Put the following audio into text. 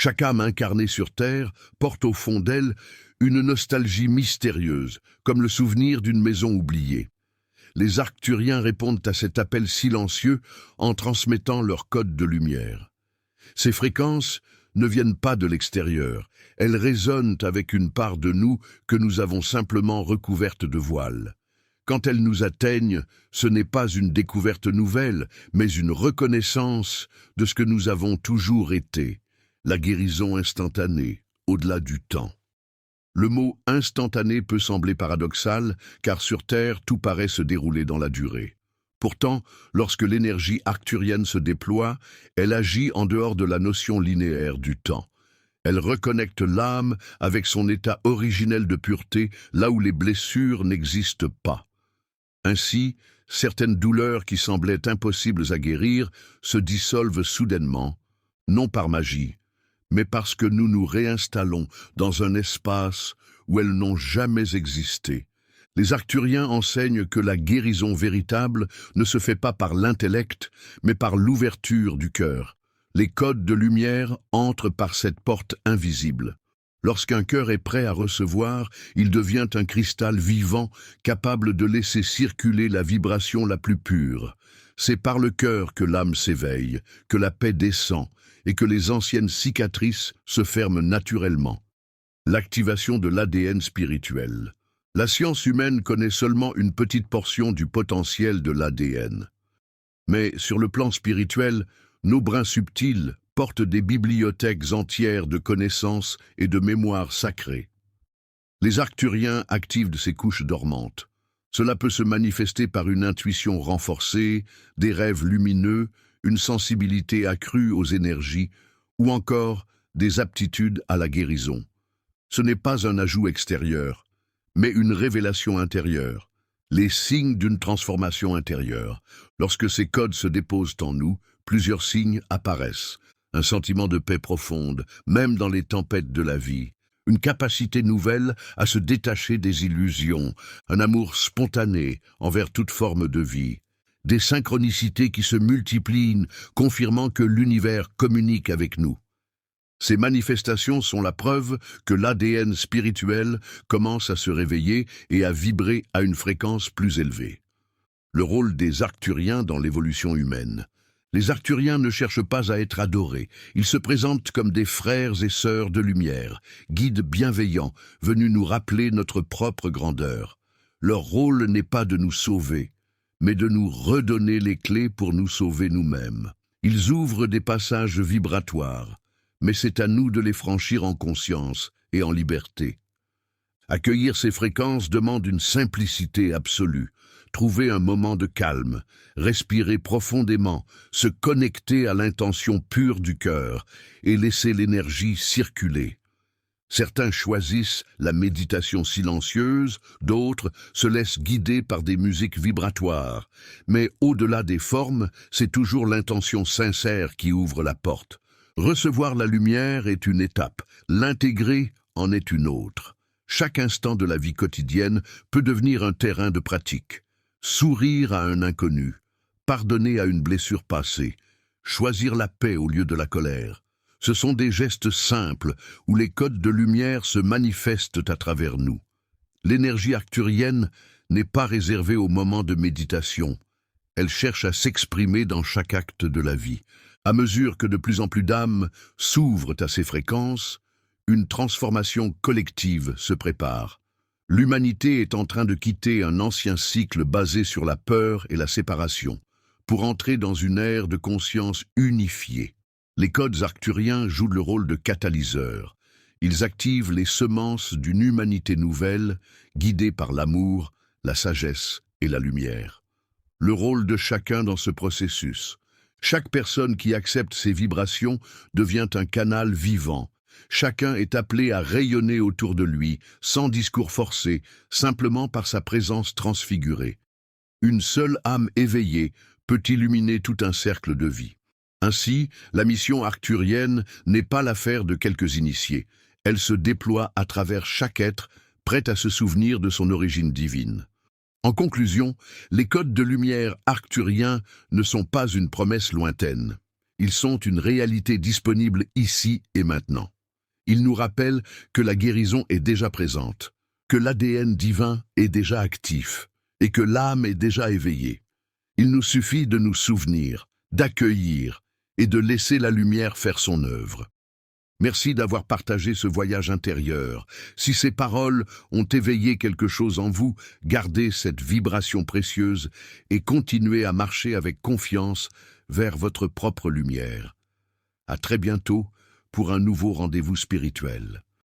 Chaque âme incarnée sur Terre porte au fond d'elle une nostalgie mystérieuse, comme le souvenir d'une maison oubliée. Les Arcturiens répondent à cet appel silencieux en transmettant leur code de lumière. Ces fréquences ne viennent pas de l'extérieur, elles résonnent avec une part de nous que nous avons simplement recouverte de voile. Quand elles nous atteignent, ce n'est pas une découverte nouvelle, mais une reconnaissance de ce que nous avons toujours été, la guérison instantanée, au-delà du temps. Le mot « instantané » peut sembler paradoxal, car sur Terre, tout paraît se dérouler dans la durée. Pourtant, lorsque l'énergie arcturienne se déploie, elle agit en dehors de la notion linéaire du temps. Elle reconnecte l'âme avec son état originel de pureté, là où les blessures n'existent pas. Ainsi, certaines douleurs qui semblaient impossibles à guérir se dissolvent soudainement, non par magie, mais parce que nous nous réinstallons dans un espace où elles n'ont jamais existé. Les Arcturiens enseignent que la guérison véritable ne se fait pas par l'intellect, mais par l'ouverture du cœur. Les codes de lumière entrent par cette porte invisible. Lorsqu'un cœur est prêt à recevoir, il devient un cristal vivant, capable de laisser circuler la vibration la plus pure. C'est par le cœur que l'âme s'éveille, que la paix descend, et que les anciennes cicatrices se ferment naturellement. L'activation de l'ADN spirituel. La science humaine connaît seulement une petite portion du potentiel de l'ADN. Mais sur le plan spirituel, nos brins subtils portent des bibliothèques entières de connaissances et de mémoires sacrées. Les Arcturiens activent ces couches dormantes. Cela peut se manifester par une intuition renforcée, des rêves lumineux, une sensibilité accrue aux énergies, ou encore des aptitudes à la guérison. Ce n'est pas un ajout extérieur, mais une révélation intérieure, les signes d'une transformation intérieure. Lorsque ces codes se déposent en nous, plusieurs signes apparaissent. Un sentiment de paix profonde, même dans les tempêtes de la vie. Une capacité nouvelle à se détacher des illusions, un amour spontané envers toute forme de vie. Des synchronicités qui se multiplient, confirmant que l'univers communique avec nous. Ces manifestations sont la preuve que l'ADN spirituel commence à se réveiller et à vibrer à une fréquence plus élevée. Le rôle des Arcturiens dans l'évolution humaine. Les Arcturiens ne cherchent pas à être adorés, ils se présentent comme des frères et sœurs de lumière, guides bienveillants, venus nous rappeler notre propre grandeur. Leur rôle n'est pas de nous sauver, mais de nous redonner les clés pour nous sauver nous-mêmes. Ils ouvrent des passages vibratoires, mais c'est à nous de les franchir en conscience et en liberté. Accueillir ces fréquences demande une simplicité absolue. Trouver un moment de calme, respirer profondément, se connecter à l'intention pure du cœur et laisser l'énergie circuler. Certains choisissent la méditation silencieuse, d'autres se laissent guider par des musiques vibratoires. Mais au-delà des formes, c'est toujours l'intention sincère qui ouvre la porte. Recevoir la lumière est une étape, l'intégrer en est une autre. Chaque instant de la vie quotidienne peut devenir un terrain de pratique. Sourire à un inconnu, pardonner à une blessure passée, choisir la paix au lieu de la colère. Ce sont des gestes simples où les codes de lumière se manifestent à travers nous. L'énergie arcturienne n'est pas réservée au moment de méditation. Elle cherche à s'exprimer dans chaque acte de la vie. À mesure que de plus en plus d'âmes s'ouvrent à ces fréquences, une transformation collective se prépare. L'humanité est en train de quitter un ancien cycle basé sur la peur et la séparation, pour entrer dans une ère de conscience unifiée. Les codes arcturiens jouent le rôle de catalyseurs. Ils activent les semences d'une humanité nouvelle, guidée par l'amour, la sagesse et la lumière. Le rôle de chacun dans ce processus. Chaque personne qui accepte ces vibrations devient un canal vivant. Chacun est appelé à rayonner autour de lui, sans discours forcé, simplement par sa présence transfigurée. Une seule âme éveillée peut illuminer tout un cercle de vie. Ainsi, la mission arcturienne n'est pas l'affaire de quelques initiés. Elle se déploie à travers chaque être, prêt à se souvenir de son origine divine. En conclusion, les codes de lumière arcturiens ne sont pas une promesse lointaine. Ils sont une réalité disponible ici et maintenant. Ils nous rappellent que la guérison est déjà présente, que l'ADN divin est déjà actif et que l'âme est déjà éveillée. Il nous suffit de nous souvenir, d'accueillir et de laisser la lumière faire son œuvre. Merci d'avoir partagé ce voyage intérieur. Si ces paroles ont éveillé quelque chose en vous, gardez cette vibration précieuse et continuez à marcher avec confiance vers votre propre lumière. À très bientôt pour un nouveau rendez-vous spirituel.